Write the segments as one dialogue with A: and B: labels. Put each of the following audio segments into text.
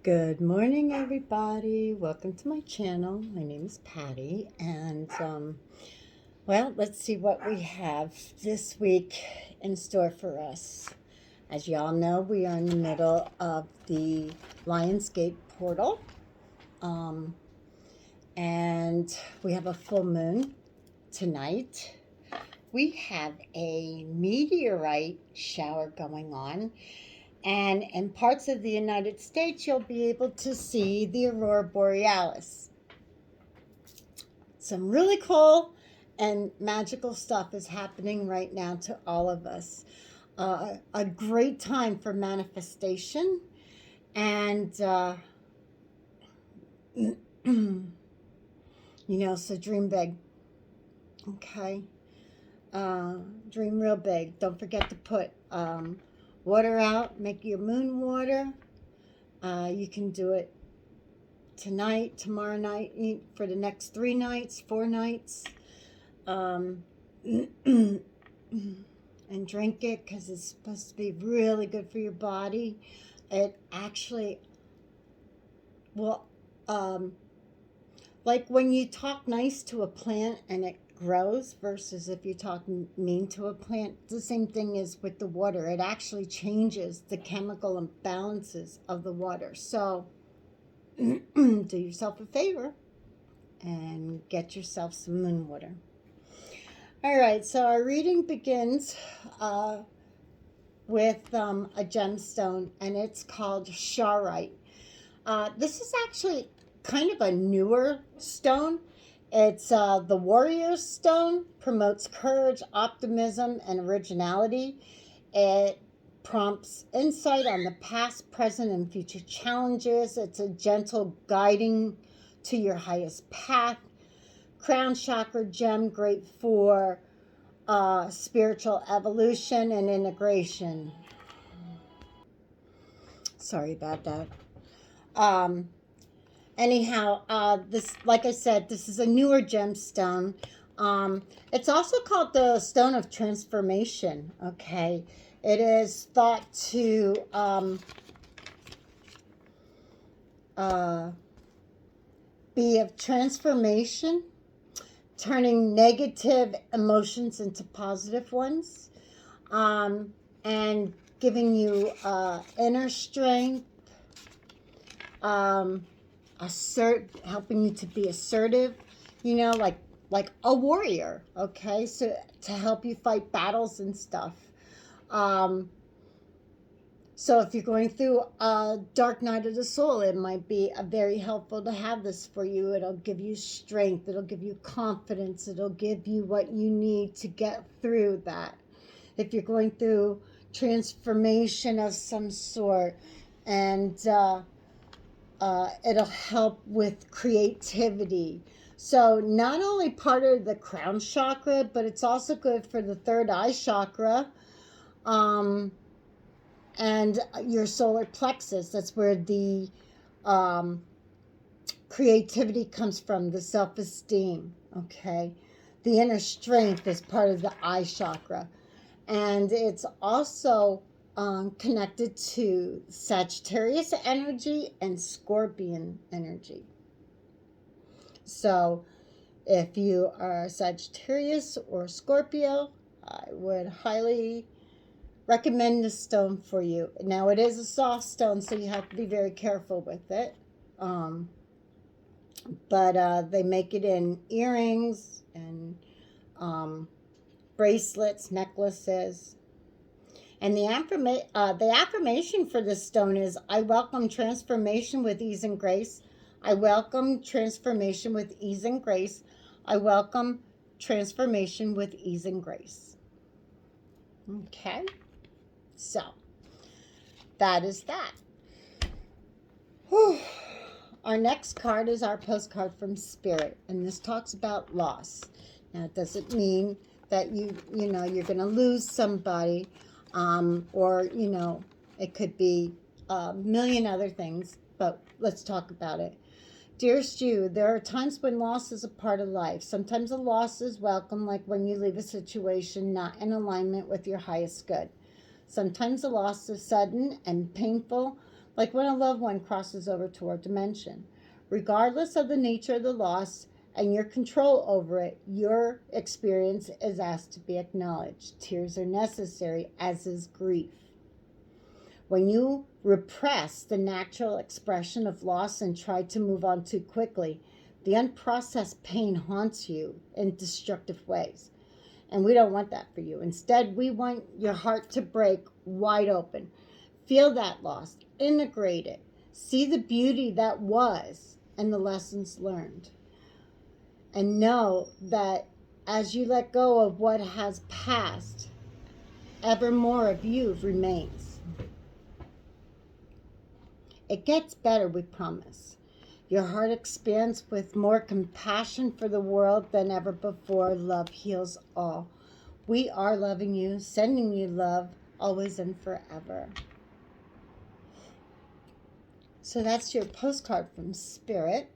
A: Good morning, everybody. Welcome to my channel. My name is Patty, and well, let's see what we have this week in store for us. As y'all know, we are in the middle of the Lionsgate portal, um, and we have a full moon tonight. We have a meteorite shower going on. And in parts of the United States, you'll be able to see the aurora borealis. Some really cool and magical stuff is happening right now to all of us. A great time for manifestation and, so dream big, okay? Dream real big. Don't forget to put water out, make your moon water. You can do it tonight, tomorrow night, for the next 3 nights, 4 nights. And drink it because it's supposed to be really good for your body. It actually will, like when you talk nice to a plant and it grows versus if you talk mean to a plant, the same thing is with the water. It actually changes the chemical imbalances of the water. So do yourself a favor and get yourself some moon water. All right, so our reading begins with a gemstone, and it's called Charoite. This is actually kind of a newer stone. It's the Warrior's Stone, promotes courage, optimism, and originality. It prompts insight on the past, present, and future challenges. It's a gentle guiding to your highest path. Crown chakra gem, great for spiritual evolution and integration. Sorry about that. This, like I said, this is a newer gemstone. It's also called the Stone of Transformation. Okay, it is thought to be of transformation, turning negative emotions into positive ones, and giving you inner strength, helping you to be assertive, like a warrior. Okay, so to help you fight battles and stuff. So if you're going through a dark night of the soul, it might be very helpful to have this for you. It'll give you strength. It'll give you confidence. It'll give you what you need to get through that. If you're going through transformation of some sort, and it'll help with creativity. So not only part of the crown chakra, but it's also good for the third eye chakra. And your solar plexus. That's where the creativity comes from, the self-esteem, okay? The inner strength is part of the eye chakra. And it's also connected to Sagittarius energy and Scorpion energy. So if you are Sagittarius or Scorpio, I would highly recommend this stone for you. Now, it is a soft stone, so you have to be very careful with it. But they make it in earrings and bracelets, necklaces. And the affirmation for this stone is, I welcome transformation with ease and grace. I welcome transformation with ease and grace. I welcome transformation with ease and grace. Okay. So, that is that. Whew. Our next card is our postcard from Spirit, and this talks about loss. Now, it doesn't mean that you're going to lose somebody, or, it could be a million other things, but let's talk about it. Dearest you, there are times when loss is a part of life. Sometimes a loss is welcome, like when you leave a situation not in alignment with your highest good. Sometimes the loss is sudden and painful, like when a loved one crosses over to our dimension. Regardless of the nature of the loss and your control over it, your experience is asked to be acknowledged. Tears are necessary, as is grief. When you repress the natural expression of loss and try to move on too quickly, the unprocessed pain haunts you in destructive ways. And we don't want that for you. Instead, we want your heart to break wide open. Feel that loss, integrate it, see the beauty that was and the lessons learned. And know that as you let go of what has passed, ever more of you remains. It gets better, we promise. Your heart expands with more compassion for the world than ever before. Love heals all. We are loving you, sending you love, always and forever. So that's your postcard from Spirit.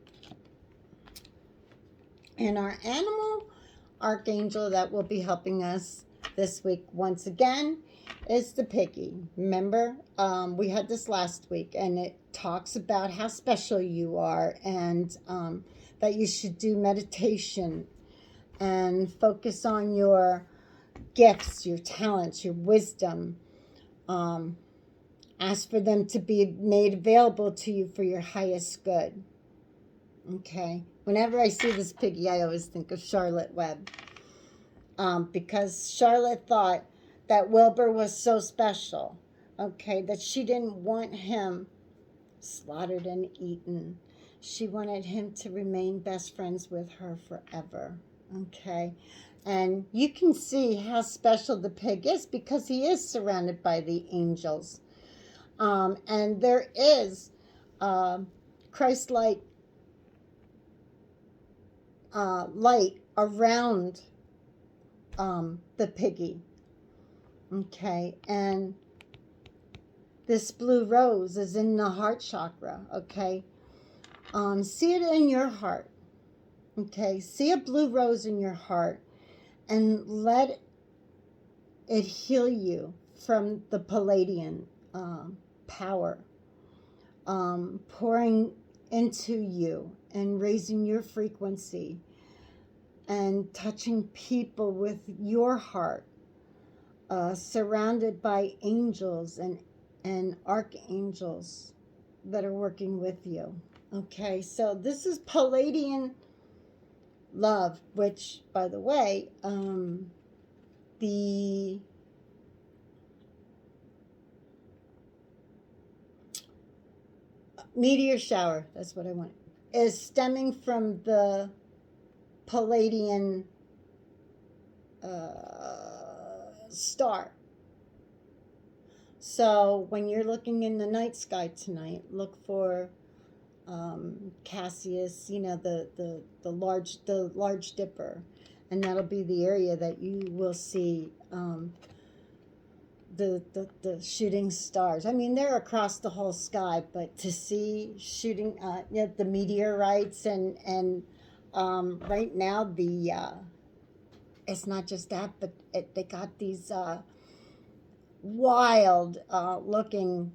A: And our animal archangel that will be helping us this week once again is the piggy. Remember, we had this last week, and it talks about how special you are, and that you should do meditation and focus on your gifts, your talents, your wisdom. Ask for them to be made available to you for your highest good. Okay. Whenever I see this piggy, I always think of Charlotte Webb. Because Charlotte thought that Wilbur was so special, okay, that she didn't want him slaughtered and eaten. She wanted him to remain best friends with her forever, okay? And you can see how special the pig is because he is surrounded by the angels. And there is Christ-like light around the piggy. Okay, and this blue rose is in the heart chakra. Okay, see it in your heart. Okay, see a blue rose in your heart and let it heal you from the Palladian power, pouring into you and raising your frequency and touching people with your heart, surrounded by angels and archangels that are working with you. Okay, so this is Palladian love, which, by the way, the meteor shower, that's what I want, is stemming from the Palladian star. So when you're looking in the night sky tonight, look for Cassius, you know, the large dipper, and that'll be the area that you will see the shooting stars. I mean, they're across the whole sky, but to see shooting the meteorites and right now it's not just that, but they got these wild looking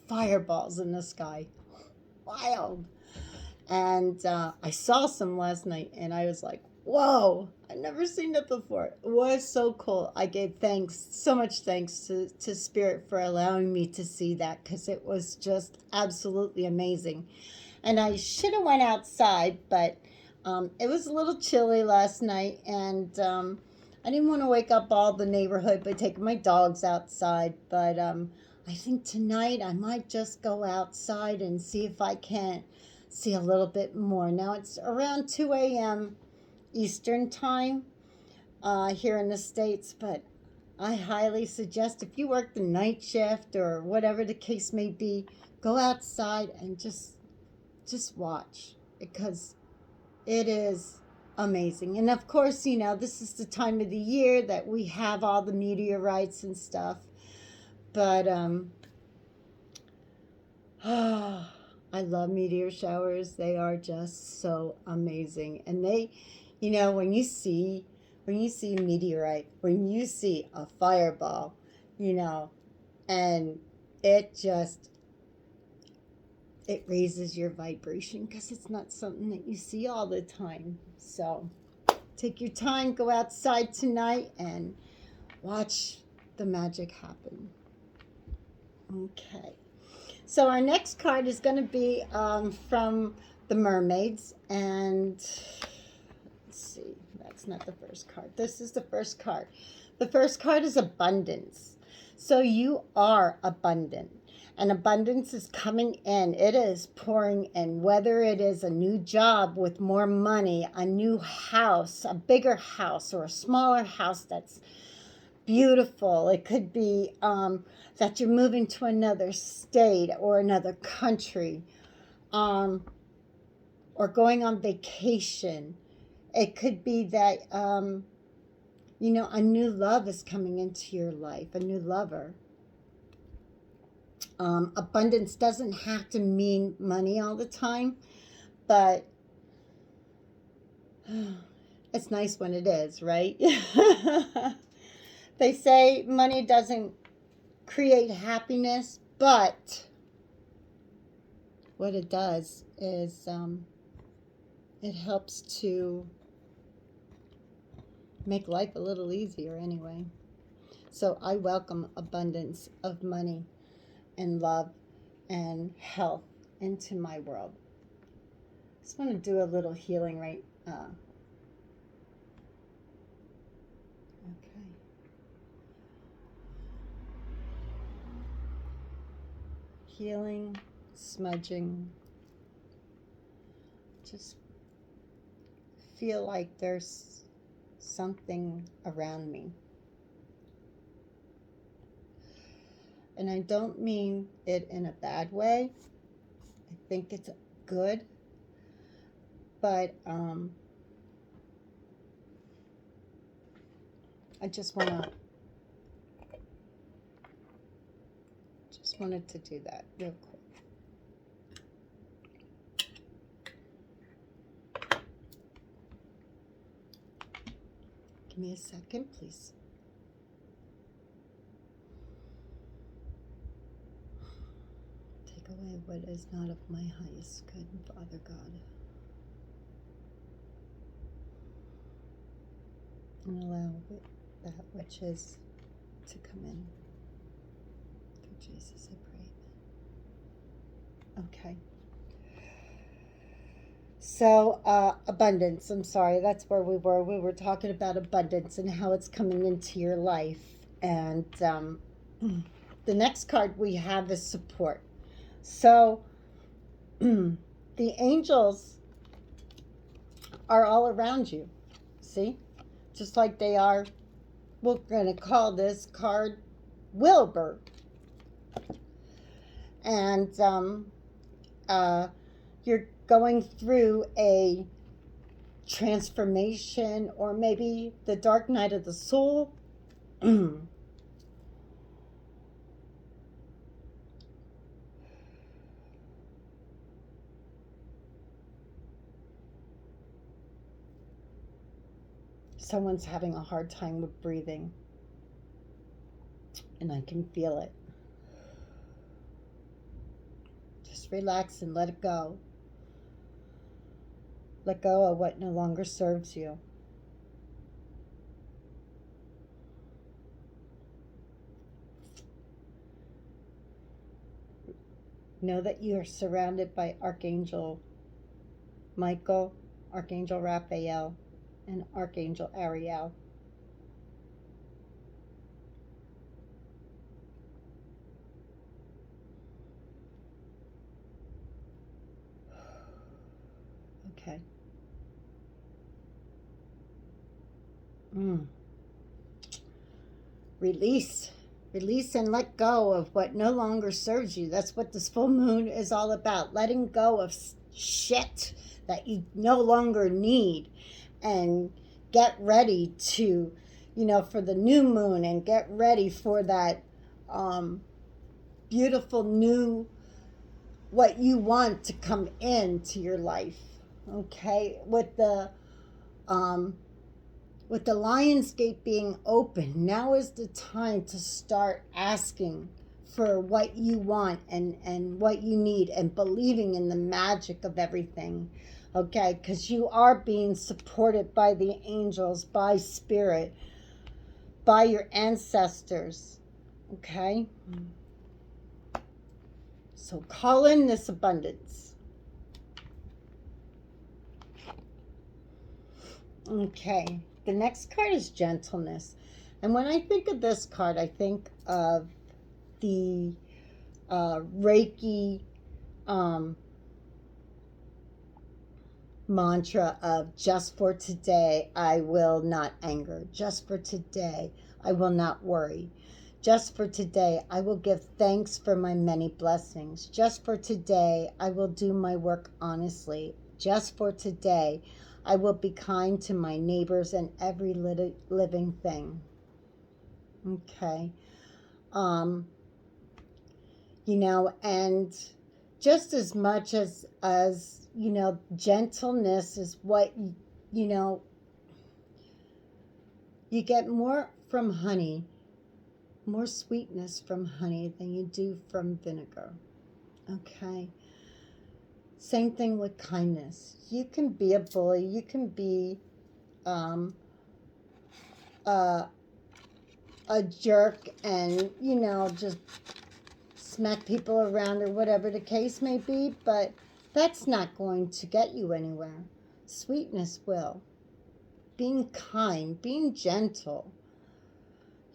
A: fireballs in the sky. Wild. And I saw some last night, and I was like, whoa, I've never seen it before. It was so cool. I gave thanks, so much thanks to Spirit for allowing me to see that, because it was just absolutely amazing. And I should have went outside, but it was a little chilly last night, and I didn't want to wake up all the neighborhood by taking my dogs outside. But I think tonight I might just go outside and see if I can see a little bit more. Now it's around 2 a.m. Eastern time here in the States, but I highly suggest, if you work the night shift or whatever the case may be, go outside and just watch, because it is amazing. And of course, you know, this is the time of the year that we have all the meteorites and stuff. But I love meteor showers. They are just so amazing. And they, you know, when you see a meteorite, when you see a fireball, you know, and it raises your vibration because it's not something that you see all the time. So take your time, go outside tonight and watch the magic happen. Okay. So our next card is going to be from the mermaids. And let's see, that's not the first card. This is the first card. The first card is abundance. So you are abundant. And abundance is coming in. It is pouring in, whether it is a new job with more money, a new house, a bigger house, or a smaller house that's beautiful. It could be that you're moving to another state or another country, or going on vacation. It could be that, a new love is coming into your life, a new lover. Abundance doesn't have to mean money all the time, but it's nice when it is, right? They say money doesn't create happiness, but what it does is it helps to make life a little easier anyway. So I welcome abundance of money and love and health into my world. Just want to do a little healing right. Okay. Healing, smudging. Just feel like there's something around me. And I don't mean it in a bad way. I think it's good. But I just wanted to do that real quick. Give me a second, please. Take away what is not of my highest good, Father God. And allow that which is to come in. Through Jesus, I pray. Okay. So, abundance. I'm sorry, that's where we were. We were talking about abundance and how it's coming into your life. And the next card we have is support. So, the angels are all around you. See? Just like they are, we're going to call this card Wilbur. And you're going through a transformation or maybe the dark night of the soul. Someone's having a hard time with breathing, and I can feel it. Just relax and let it go. Let go of what no longer serves you. Know that you are surrounded by Archangel Michael, Archangel Raphael, and Archangel Ariel. Okay. Release. Release and let go of what no longer serves you. That's what this full moon is all about. Letting go of shit that you no longer need. And get ready to, for the new moon, and get ready for that beautiful new, what you want to come into your life. Okay? With the Lionsgate being open, now is the time to start asking for what you want and what you need, and believing in the magic of everything. Okay, because you are being supported by the angels, by spirit, by your ancestors. Okay, so call in this abundance. Okay, the next card is gentleness. And when I think of this card, I think of the Reiki mantra of just for today, I will not anger. Just for today, I will not worry. Just for today, I will give thanks for my many blessings. Just for today, I will do my work honestly. Just for today, I will be kind to my neighbors and every living thing. Okay. And just as much as gentleness is what, you get more from honey, more sweetness from honey than you do from vinegar. Okay. Same thing with kindness. You can be a bully. You can be a jerk and, just smack people around or whatever the case may be, but that's not going to get you anywhere. Sweetness will. Being kind, being gentle.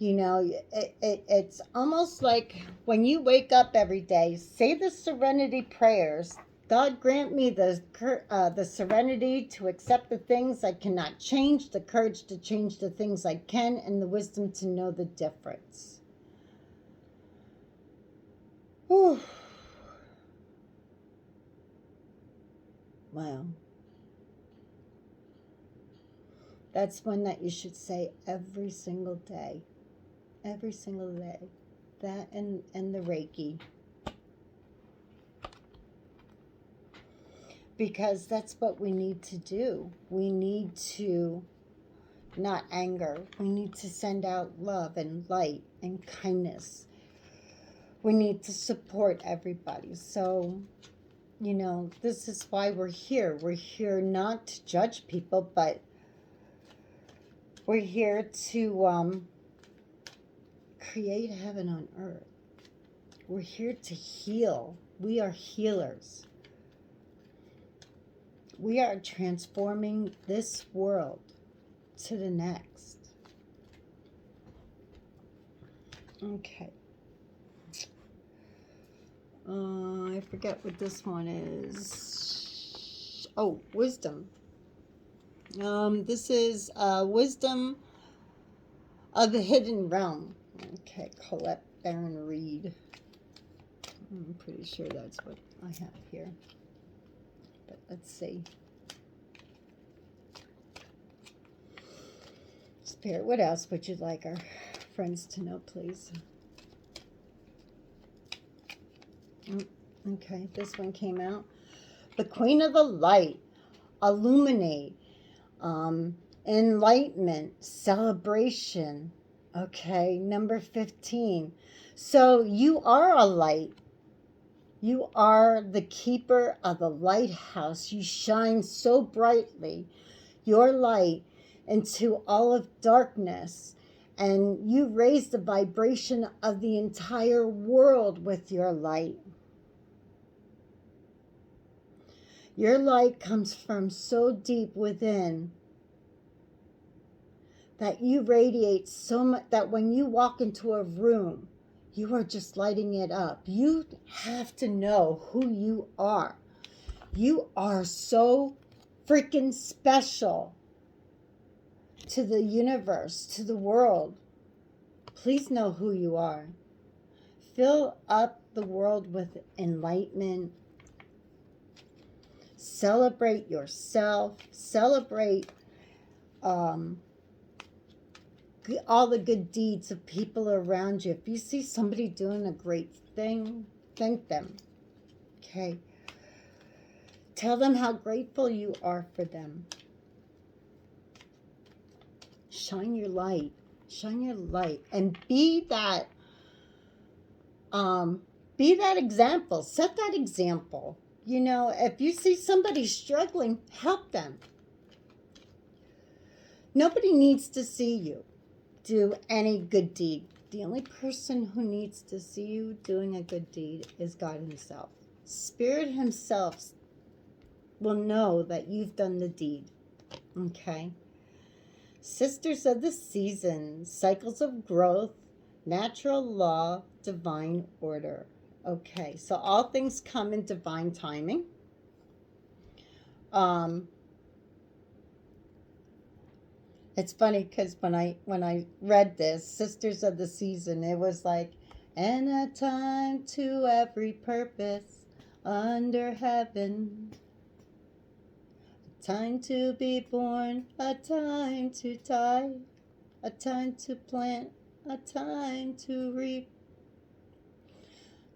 A: It's almost like when you wake up every day, say the serenity prayers. God grant me the serenity to accept the things I cannot change, the courage to change the things I can, and the wisdom to know the difference. Whew. Wow. That's one that you should say every single day. Every single day. That and the Reiki. Because that's what we need to do. We need to not anger. We need to send out love and light and kindness. We need to support everybody. So, this is why we're here. We're here not to judge people, but we're here to create heaven on earth. We're here to heal. We are healers. We are transforming this world to the next. Okay. I forget what this one is. Oh, wisdom. This is wisdom of the hidden realm. Okay, Colette Baron Reed. I'm pretty sure that's what I have here. But let's see. Spirit, what else would you like our friends to know, please? Okay, this one came out. The Queen of the Light. Illuminate. Enlightenment. Celebration. Okay, number 15. So you are a light. You are the keeper of the lighthouse. You shine so brightly, your light, into all of darkness. And you raise the vibration of the entire world with your light. Your light comes from so deep within that you radiate so much that when you walk into a room, you are just lighting it up. You have to know who you are. You are so freaking special to the universe, to the world. Please know who you are. Fill up the world with enlightenment. Celebrate yourself. Celebrate all the good deeds of people around you. If you see somebody doing a great thing, thank them. Okay. Tell them how grateful you are for them. Shine your light. Shine your light. And be that um, be that example, set that example. You know, if you see somebody struggling, help them. Nobody needs to see you do any good deed. The only person who needs to see you doing a good deed is God Himself. Spirit Himself will know that you've done the deed. Okay? Sisters of the season, cycles of growth, natural law, divine order. Okay, so all things come in divine timing. Um, it's funny because when I read this, Sisters of the Season, it was like, and a time to every purpose under heaven, a time to be born, a time to die, a time to plant, a time to reap,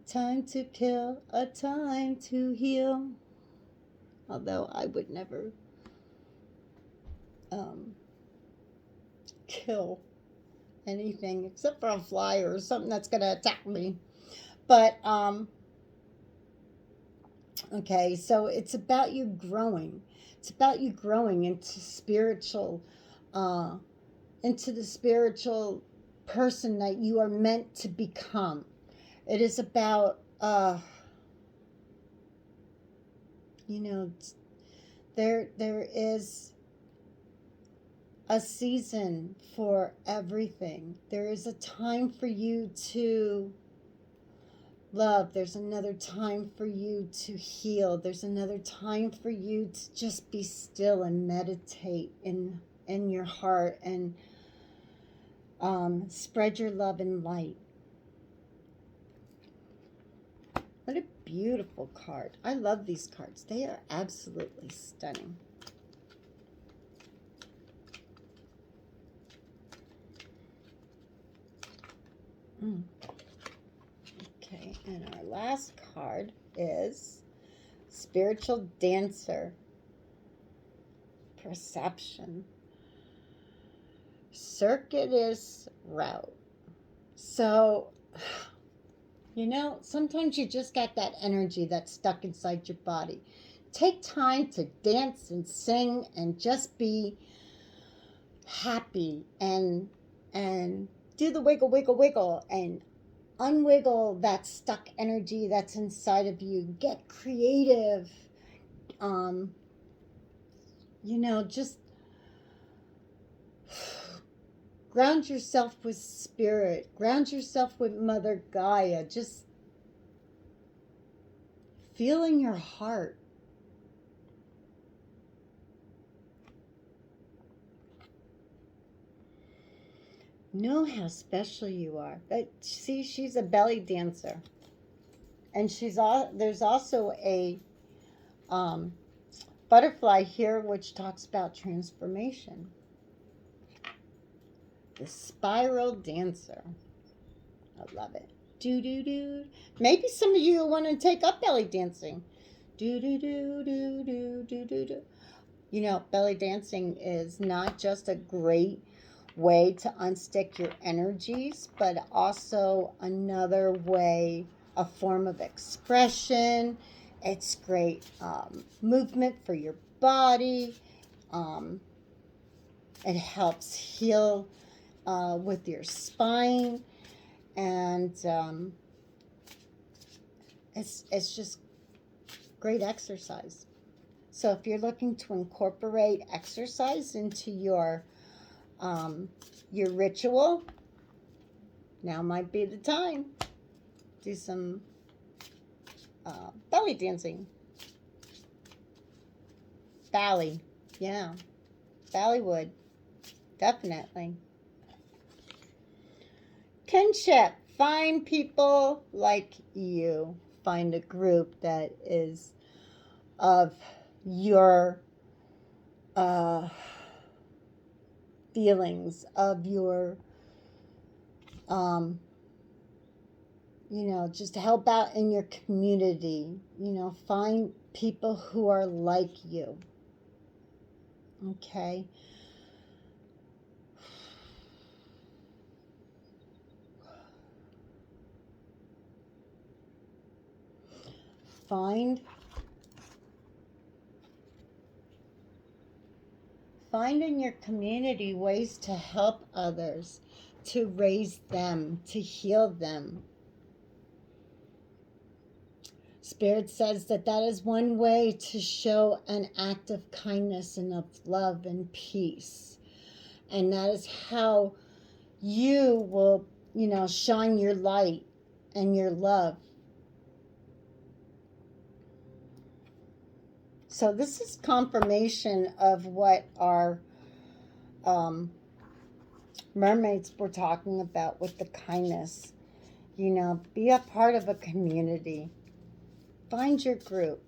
A: time to kill, a time to heal. Although I would never um, kill anything except for a fly or something that's going to attack me. But, okay, so it's about you growing. It's about you growing uh, into the spiritual person that you are meant to become. It is about, you know, there is a season for everything. There is a time for you to love. There's another time for you to heal. There's another time for you to just be still and meditate in your heart and spread your love and light. What a beautiful card. I love these cards. They are absolutely stunning. Okay, and our last card is Spiritual Dancer. Perception. Circuitous route. So, you know, sometimes you just got that energy that's stuck inside your body. Take time to dance and sing and just be happy and do the wiggle wiggle wiggle and unwiggle that stuck energy that's inside of you. Get creative. Um, you know, just ground yourself with spirit. Ground yourself with Mother Gaia. Just feel in your heart. Know how special you are. See, she's a belly dancer, and there's also a um, butterfly here, which talks about transformation. The spiral dancer. I love it. Do do do. Maybe some of you want to take up belly dancing. Do do do do do do do do. You know, belly dancing is not just a great way to unstick your energies, but also another way, a form of expression. It's great movement for your body. Um, it helps heal with your spine, and it's just great exercise. So if you're looking to incorporate exercise into your ritual, now might be the time. Do some belly dancing. Bally, yeah, Ballywood, definitely. Kinship, find people like you. Find a group that is of your feelings, of your you know, just help out in your community. You know, find people who are like you. Okay. Find in your community ways to help others, to raise them, to heal them. Spirit says that is one way to show an act of kindness and of love and peace. And that is how you will, shine your light and your love. So this is confirmation of what our mermaids were talking about with the kindness. Be a part of a community. Find your group.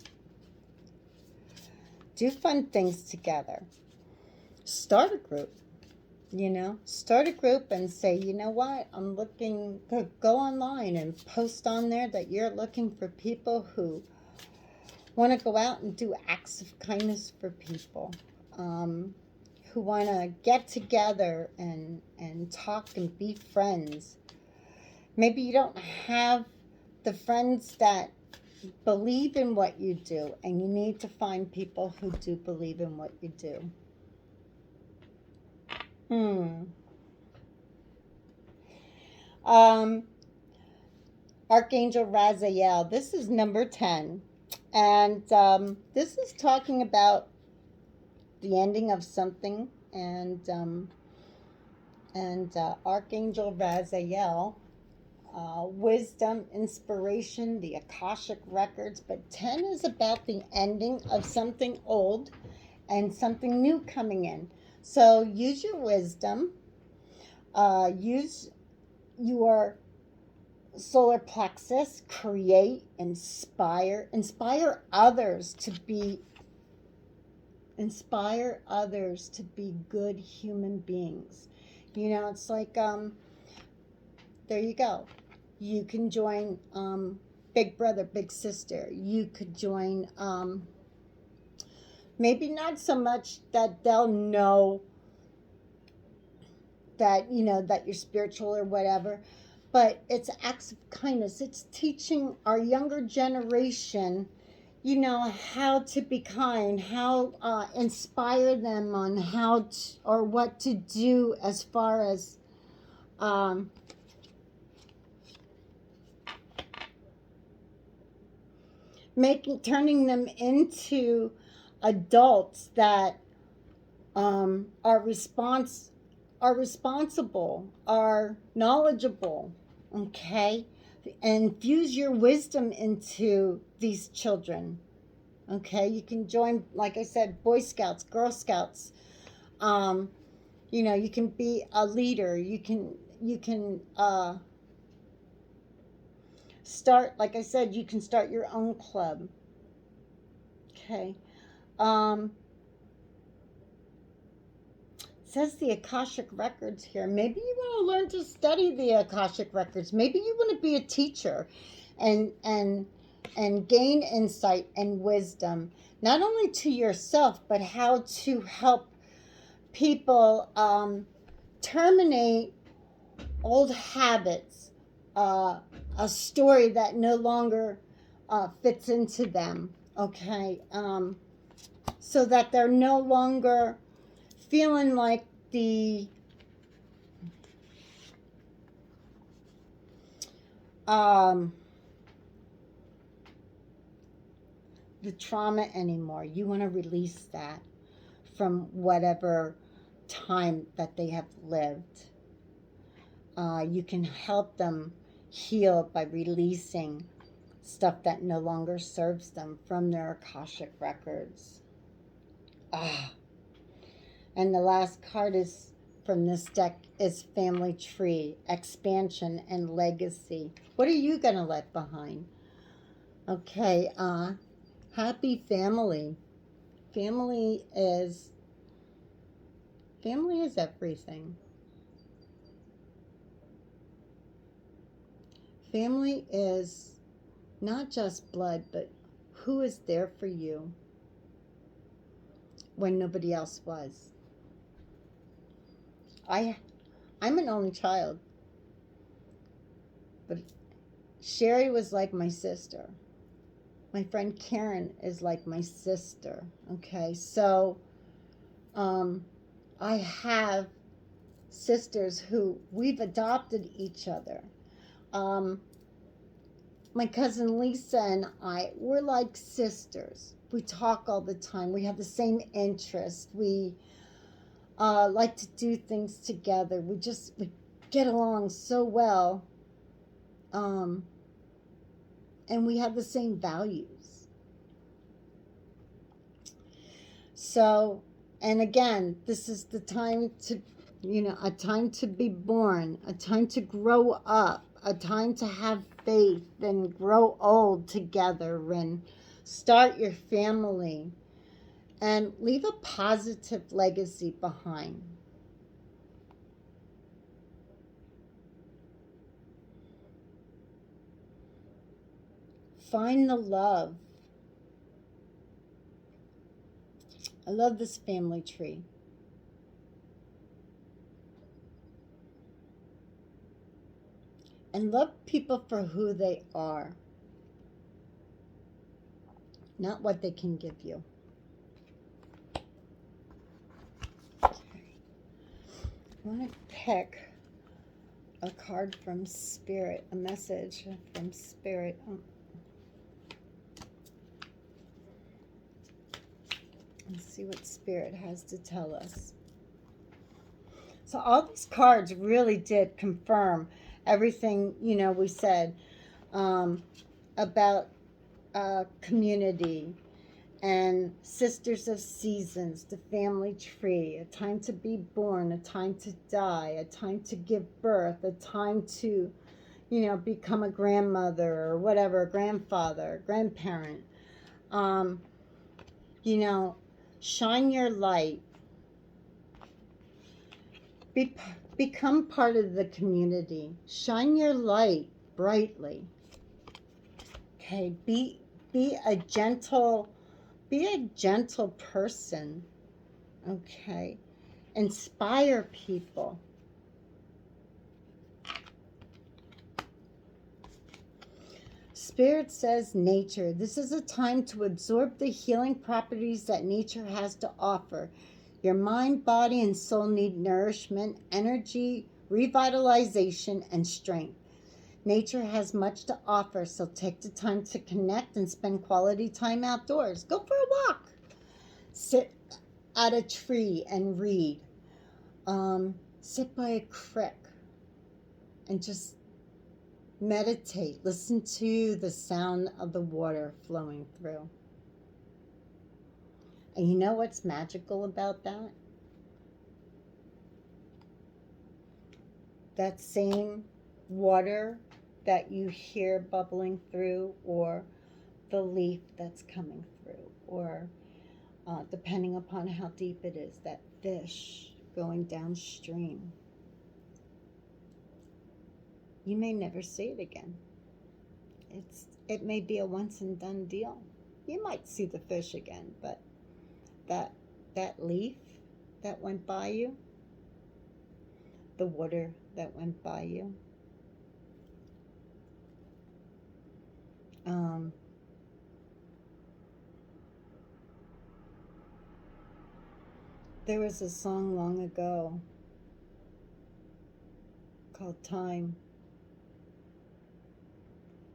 A: Do fun things together. Start a group. Start a group and say, you know what, I'm looking, go online and post on there that you're looking for people who want to go out and do acts of kindness for people, who want to get together and talk and be friends. Maybe you don't have the friends that believe in what you do, and you need to find people who do believe in what you do. Archangel Raziel, this is number 10. And this is talking about the ending of something. And Archangel Raziel, wisdom, inspiration, the Akashic records. But 10 is about the ending of something old and something new coming in. So use your wisdom. Use your solar plexus, create, inspire others to be good human beings. It's like there you go. You can join Big Brother, Big Sister. You could join maybe not so much that they'll know that that you're spiritual or whatever, but it's acts of kindness. It's teaching our younger generation, how to be kind, how inspire them on how to, or what to do as far as turning them into adults that are responsible, are knowledgeable, okay? Infuse your wisdom into these children, okay? You can join, like I said, Boy Scouts, Girl Scouts. You can be a leader. You can start, like I said, you can start your own club, okay? Says the Akashic records here. Maybe you want to learn to study the Akashic records. Maybe you want to be a teacher and gain insight and wisdom, not only to yourself, but how to help people terminate old habits, a story that no longer fits into them, okay? So that they're no longer feeling like the trauma anymore. You want to release that from whatever time that they have lived. You can help them heal by releasing stuff that no longer serves them from their Akashic records. And the last card is from this deck is Family Tree, Expansion and Legacy. What are you going to let behind? Okay, happy family. Family is everything. Family is not just blood, but who is there for you when nobody else was. I'm an only child, but Sherry was like my sister. My friend Karen is like my sister. Okay, so I have sisters who we've adopted each other. Um, my cousin Lisa and I, we're like sisters. We talk all the time. We have the same interests. We like to do things together. We get along so well, um, and we have the same values. So, and again, this is the time to, a time to be born, a time to grow up, a time to have faith and grow old together and start your family and leave a positive legacy behind. Find the love. I love this family tree. And love people for who they are, not what they can give you. Okay. I want to pick a card from Spirit, a message from Spirit. Let's see what Spirit has to tell us. So all these cards really did confirm everything, we said about community and Sisters of Seasons, the family tree, a time to be born, a time to die, a time to give birth, a time to, become a grandmother or whatever, a grandfather, grandparent. Um, you know, shine your light. Be, become part of the community. Shine your light brightly. Okay, be a gentle person. Okay, inspire people. Spirit says nature. This is a time to absorb the healing properties that nature has to offer. Your mind, body, and soul need nourishment, energy, revitalization, and strength. Nature has much to offer, so take the time to connect and spend quality time outdoors. Go for a walk. Sit at a tree and read. Sit by a creek and just meditate. Listen to the sound of the water flowing through. And you know what's magical about that? That same water that you hear bubbling through, or the leaf that's coming through, or depending upon how deep it is, that fish going downstream. You may never see it again. It may be a once and done deal. You might see the fish again, but that leaf that went by you, the water that went by you, there was a song long ago called Time.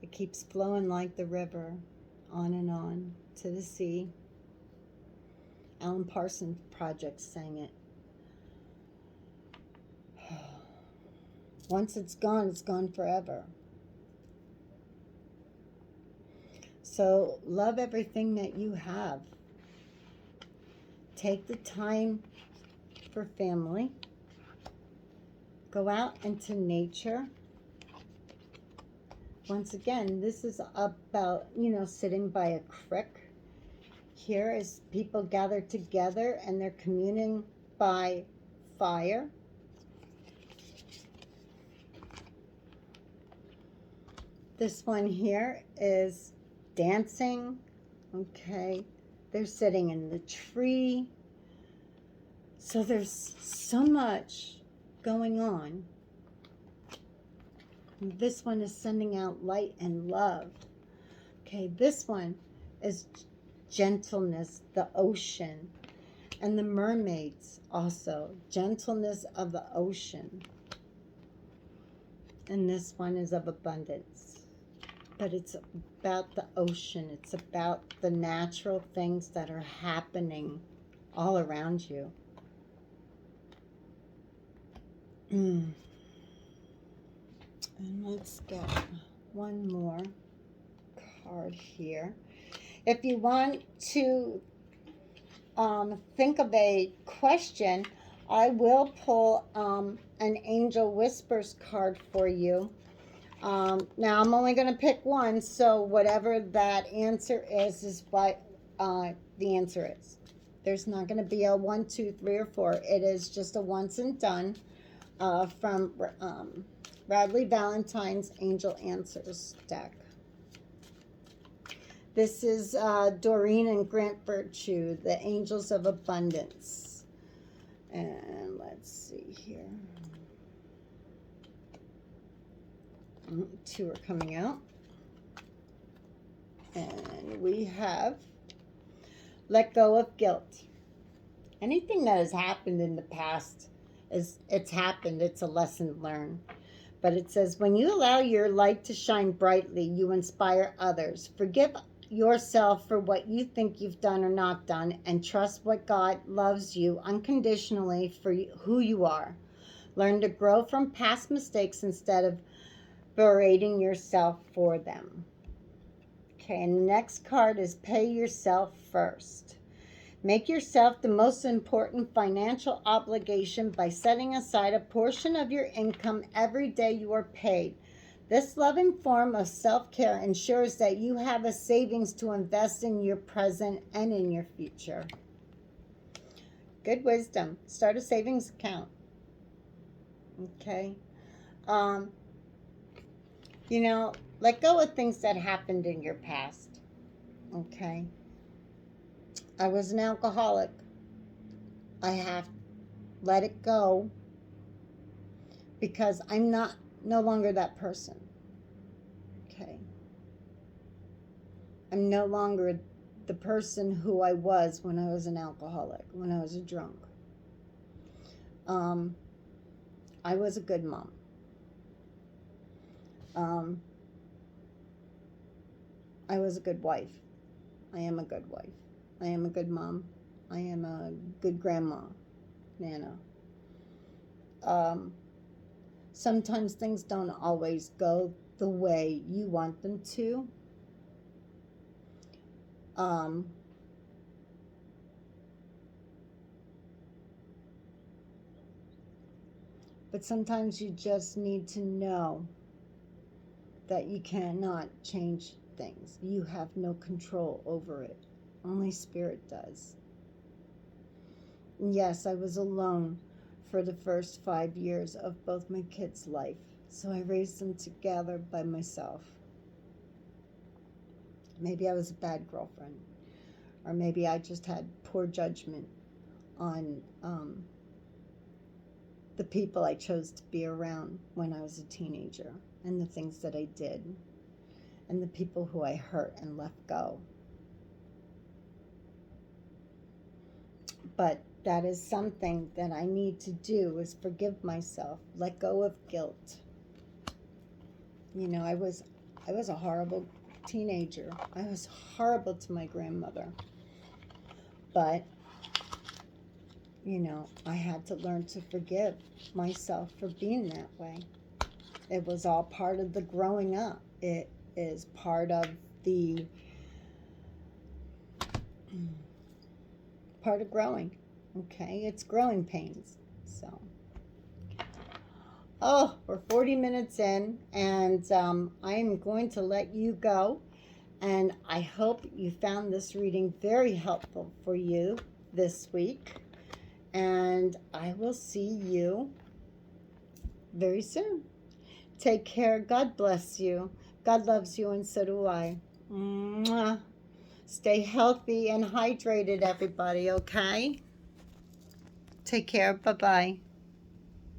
A: It keeps flowing like the river, on and on to the sea. Alan Parsons Project sang it. Once it's gone forever. So love everything that you have. Take the time for family. Go out into nature. Once again, this is about, sitting by a creek. Here as people gather together and they're communing by fire. This one here is dancing. Okay, they're sitting in the tree. So there's so much going on. This one is sending out light and love. Okay, this one is gentleness, the ocean, and the mermaids also, gentleness of the ocean. And this one is of abundance. But it's about the ocean. It's about the natural things that are happening all around you. And let's get one more card here. If you want to think of a question, I will pull an Angel Whispers card for you. Now I'm only going to pick one, so whatever that answer is what the answer is. There's not going to be a 1, 2, 3, or 4. It is just a once and done from Radleigh Valentine's Angel Answers deck. This is Doreen and Grant Virtue, the Angels of Abundance. And let's see here. 2 are coming out. And we have let go of guilt. Anything that has happened in the past, it's happened. It's a lesson learned. But it says, when you allow your light to shine brightly, you inspire others. Forgive yourself for what you think you've done or not done, and trust what God loves you unconditionally for who you are. Learn to grow from past mistakes instead of berating yourself for them. Okay, and the next card is pay yourself first. Make yourself the most important financial obligation by setting aside a portion of your income every day you are paid. This loving form of self-care ensures that you have a savings to invest in your present and in your future. Good wisdom. Start a savings account. Okay. You know, let go of things that happened in your past. Okay. I was an alcoholic. I have let it go because I'm no longer that person. Okay. I'm no longer the person who I was when I was an alcoholic, when I was a drunk. I was a good mom. I was a good wife. I am a good wife. I am a good mom. I am a good grandma, Nana. Sometimes things don't always go the way you want them to. But sometimes you just need to know that you cannot change things. You have no control over it. Only Spirit does. And yes, I was alone for the first 5 years of both my kids' life. So I raised them together by myself. Maybe I was a bad girlfriend. Or maybe I just had poor judgment on the people I chose to be around when I was a teenager, and the things that I did, and the people who I hurt and left go. But that is something that I need to do, is forgive myself, let go of guilt. You know, I was a horrible teenager. I was horrible to my grandmother. But, you know, I had to learn to forgive myself for being that way. It was all part of the growing up. It is part of the part of growing. Okay, it's growing pains. So, oh, we're 40 minutes in, and I'm going to let you go. And I hope you found this reading very helpful for you this week. And I will see you very soon. Take care. God bless you. God loves you, and so do I. Mwah. Stay healthy and hydrated, everybody, okay? Take care. Bye-bye.